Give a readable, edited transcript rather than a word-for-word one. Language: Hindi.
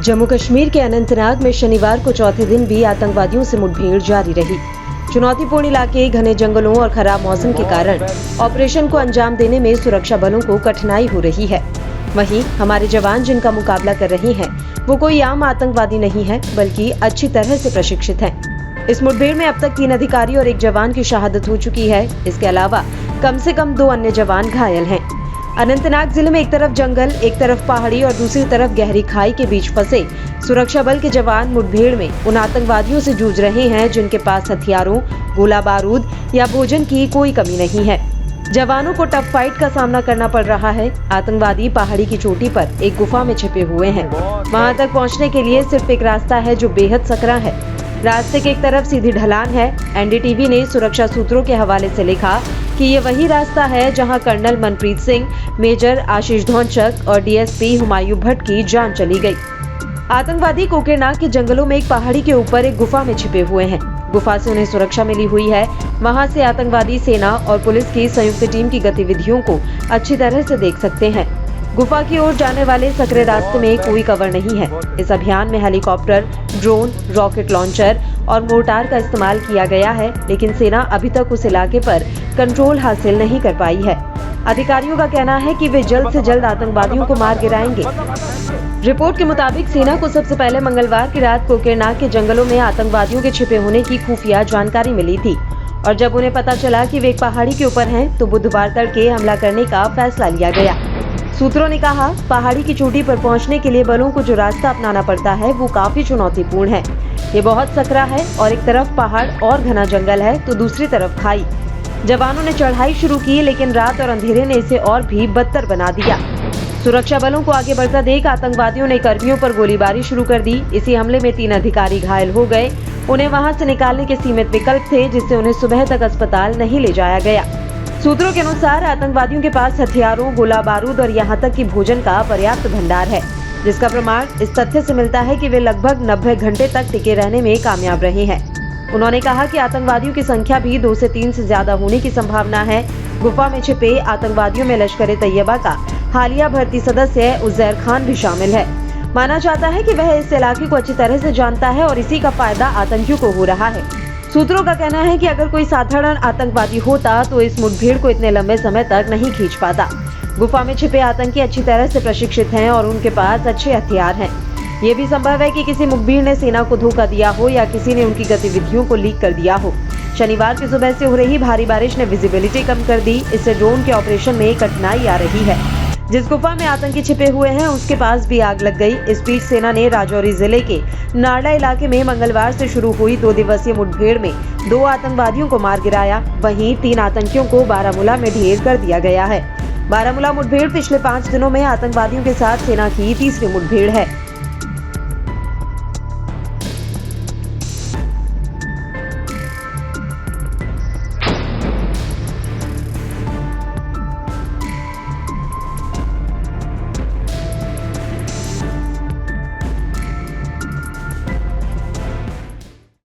जम्मू कश्मीर के अनंतनाग में शनिवार को चौथे दिन भी आतंकवादियों से मुठभेड़ जारी रही। चुनौतीपूर्ण इलाके, घने जंगलों और खराब मौसम के कारण ऑपरेशन को अंजाम देने में सुरक्षा बलों को कठिनाई हो रही है। वहीं हमारे जवान जिनका मुकाबला कर रहे हैं वो कोई आम आतंकवादी नहीं है, बल्कि अच्छी तरह से प्रशिक्षित हैं। इस मुठभेड़ में अब तक 3 अधिकारी और 1 जवान की शहादत हो चुकी है। इसके अलावा कम से कम 2 अन्य जवान घायल हैं। अनंतनाग जिले में एक तरफ जंगल, एक तरफ पहाड़ी और दूसरी तरफ गहरी खाई के बीच फंसे सुरक्षा बल के जवान मुठभेड़ में उन आतंकवादियों से जूझ रहे हैं जिनके पास हथियारों, गोला बारूद या भोजन की कोई कमी नहीं है। जवानों को टफ फाइट का सामना करना पड़ रहा है। आतंकवादी पहाड़ी की चोटी पर एक गुफा में छिपे हुए हैं। वहां तक पहुंचने के लिए सिर्फ एक रास्ता है जो बेहद सकरा है। रास्ते के एक तरफ सीधी ढलान है। एनडीटीवी ने सुरक्षा सूत्रों के हवाले से लिखा कि ये वही रास्ता है जहां कर्नल मनप्रीत सिंह, मेजर आशीष धौनचक और डीएसपी हुमायूं भट्ट की जान चली गई। आतंकवादी कोकेरनाग के जंगलों में एक पहाड़ी के ऊपर एक गुफा में छिपे हुए हैं। गुफा से उन्हें सुरक्षा मिली हुई है। वहां से आतंकवादी सेना और पुलिस की संयुक्त टीम की गतिविधियों को अच्छी तरह से देख सकते हैं। गुफा की ओर जाने वाले सकरे रास्ते में कोई कवर नहीं है। इस अभियान में हेलीकॉप्टर, ड्रोन, रॉकेट लॉन्चर और मोर्टार का इस्तेमाल किया गया है, लेकिन सेना अभी तक उस इलाके पर कंट्रोल हासिल नहीं कर पाई है। अधिकारियों का कहना है कि वे जल्द से जल्द आतंकवादियों को मार गिराएंगे। रिपोर्ट के मुताबिक सेना को सबसे पहले मंगलवार की रात कोकेरनाग के जंगलों में आतंकवादियों के छिपे होने की खुफिया जानकारी मिली थी और जब उन्हें पता चला कि वे एक पहाड़ी के ऊपर हैं, तो बुधवार तड़के हमला करने का फैसला लिया गया। सूत्रों ने कहा, पहाड़ी की चोटी पर पहुंचने के लिए बलों को जो रास्ता अपनाना पड़ता है वो काफी चुनौतीपूर्ण है। ये बहुत सकरा है और एक तरफ पहाड़ और घना जंगल है तो दूसरी तरफ खाई। जवानों ने चढ़ाई शुरू की, लेकिन रात और अंधेरे ने इसे और भी बदतर बना दिया। सुरक्षा बलों को आगे बढ़ता देख आतंकवादियों ने कर्मियों पर गोलीबारी शुरू कर दी। इसी हमले में 3 अधिकारी घायल हो गए। उन्हें वहां से निकालने के सीमित विकल्प थे, जिससे उन्हें सुबह तक अस्पताल नहीं ले जाया गया। सूत्रों के अनुसार आतंकवादियों के पास हथियारों, गोला बारूद और यहाँ तक कि भोजन का पर्याप्त भंडार है, जिसका प्रमाण इस तथ्य से मिलता है कि वे लगभग 90 घंटे तक टिके रहने में कामयाब रहे हैं। उन्होंने कहा कि आतंकवादियों की संख्या भी 2 से 3 से ज्यादा होने की संभावना है। गुफा में छिपे आतंकवादियों में लश्कर-ए-तैयबा का हालिया भर्ती सदस्य उज़ैर खान भी शामिल है। माना जाता है कि वह इस इलाके को अच्छी तरह से जानता है और इसी का फायदा आतंकियों को हो रहा है। सूत्रों का कहना है कि अगर कोई साधारण आतंकवादी होता तो इस मुठभेड़ को इतने लंबे समय तक नहीं खींच पाता। गुफा में छिपे आतंकी अच्छी तरह से प्रशिक्षित हैं और उनके पास अच्छे हथियार हैं। ये भी संभव है कि किसी मुखबिर ने सेना को धोखा दिया हो या किसी ने उनकी गतिविधियों को लीक कर दिया हो। शनिवार की सुबह से हो रही भारी बारिश ने विजिबिलिटी कम कर दी। इससे ड्रोन के ऑपरेशन में कठिनाई आ रही है। जिस गुफा में आतंकी छिपे हुए हैं उसके पास भी आग लग गई। इस बीच सेना ने राजौरी जिले के नारला इलाके में मंगलवार से शुरू हुई 2 दिवसीय मुठभेड़ में 2 आतंकवादियों को मार गिराया। वहीं 3 आतंकियों को बारामूला में ढेर कर दिया गया है। बारामूला मुठभेड़ पिछले 5 दिनों में आतंकवादियों के साथ सेना की तीसरी मुठभेड़ है।